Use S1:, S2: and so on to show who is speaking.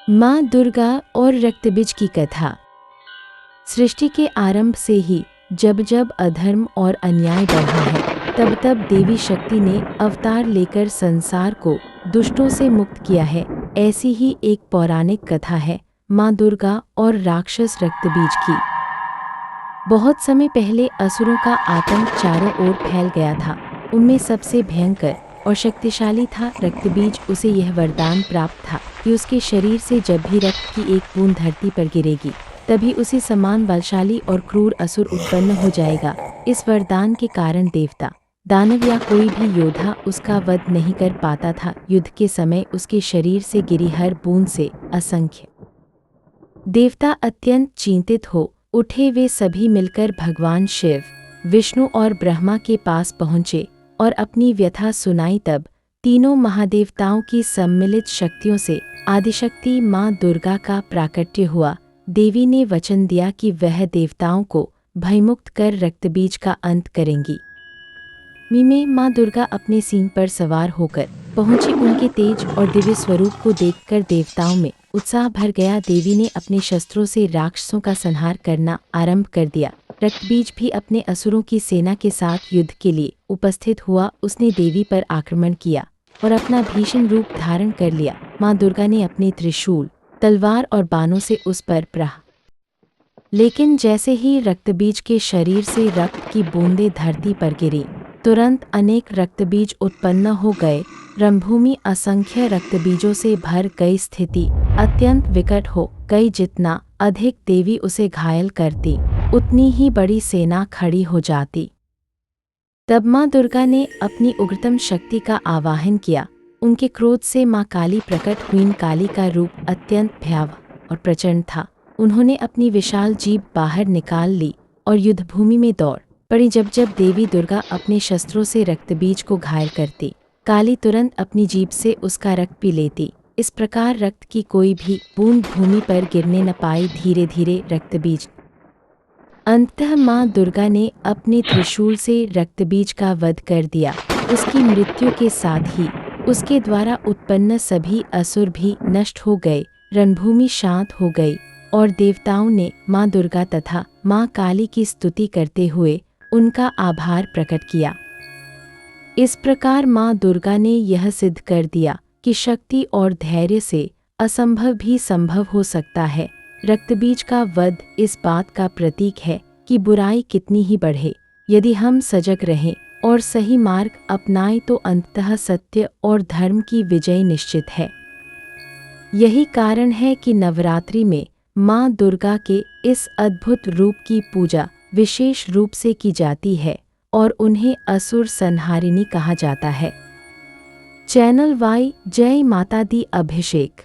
S1: माँ दुर्गा और रक्तबीज की कथा। सृष्टि के आरंभ से ही जब जब अधर्म और अन्याय बढ़ा है, तब तब देवी शक्ति ने अवतार लेकर संसार को दुष्टों से मुक्त किया है। ऐसी ही एक पौराणिक कथा है माँ दुर्गा और राक्षस रक्तबीज की। बहुत समय पहले असुरों का आतंक चारों ओर फैल गया था। उनमें सबसे भयंकर और शक्तिशाली था रक्तबीज। उसे यह वरदान प्राप्त था कि उसके शरीर से जब भी रक्त की एक बूंद धरती पर गिरेगी, तभी उसी समान बलशाली और क्रूर असुर उत्पन्न हो जाएगा। इस वरदान के कारण देवता, दानव या कोई भी योद्धा उसका वध नहीं कर पाता था। युद्ध के समय उसके शरीर से गिरी हर बूंद से असंख्य देवता अत्यंत चिंतित हो उठे। वे सभी मिलकर भगवान शिव, विष्णु और ब्रह्मा के पास पहुँचे और अपनी व्यथा सुनाई। तब तीनों महादेवताओं की सम्मिलित शक्तियों से आदिशक्ति माँ दुर्गा का प्राकट्य हुआ। देवी ने वचन दिया कि वह देवताओं को भयमुक्त कर रक्तबीज का अंत करेंगी। में माँ दुर्गा अपने सिंह पर सवार होकर पहुंची। उनके तेज और दिव्य स्वरूप को देखकर देवताओं में उत्साह भर गया। देवी ने अपने शस्त्रों से राक्षसों का संहार करना आरंभ कर दिया। रक्तबीज भी अपने असुरों की सेना के साथ युद्ध के लिए उपस्थित हुआ। उसने देवी पर आक्रमण किया और अपना भीषण रूप धारण कर लिया। माँ दुर्गा ने अपने त्रिशूल, तलवार और बाणों से उस पर प्रहार, लेकिन जैसे ही रक्तबीज के शरीर से रक्त की बूंदें धरती पर गिरी, तुरंत अनेक रक्तबीज उत्पन्न हो गए। रणभूमि असंख्य रक्तबीजों से भर गई। स्थिति अत्यंत विकट हो गई। जितना अधिक देवी उसे घायल करती, उतनी ही बड़ी सेना खड़ी हो जाती। तब माँ दुर्गा ने अपनी उग्रतम शक्ति का आवाहन किया। उनके क्रोध से माँ काली प्रकट हुईं। काली का रूप अत्यंत भयावह और प्रचंड था। उन्होंने अपनी विशाल जीभ बाहर निकाल ली और युद्धभूमि में दौड़ पड़ी। जब जब देवी दुर्गा अपने शस्त्रों से रक्तबीज को घायल करती, काली तुरंत अपनी जीभ से उसका रक्त पी लेती। इस प्रकार रक्त की कोई भी बूंद भूमि पर गिरने न पाई। धीरे धीरे रक्तबीज अंततः माँ दुर्गा ने अपने त्रिशूल से रक्तबीज का वध कर दिया। उसकी मृत्यु के साथ ही उसके द्वारा उत्पन्न सभी असुर भी नष्ट हो गए। रणभूमि शांत हो गई और देवताओं ने माँ दुर्गा तथा माँ काली की स्तुति करते हुए उनका आभार प्रकट किया। इस प्रकार माँ दुर्गा ने यह सिद्ध कर दिया कि शक्ति और धैर्य से असंभव भी संभव हो सकता है। रक्तबीज का वध इस बात का प्रतीक है कि बुराई कितनी ही बढ़े, यदि हम सजग रहें और सही मार्ग अपनाएं तो अंततः सत्य और धर्म की विजय निश्चित है। यही कारण है कि नवरात्रि में माँ दुर्गा के इस अद्भुत रूप की पूजा विशेष रूप से की जाती है और उन्हें असुर संहारिणी कहा जाता है। चैनल वाई जय माता दी अभिषेक।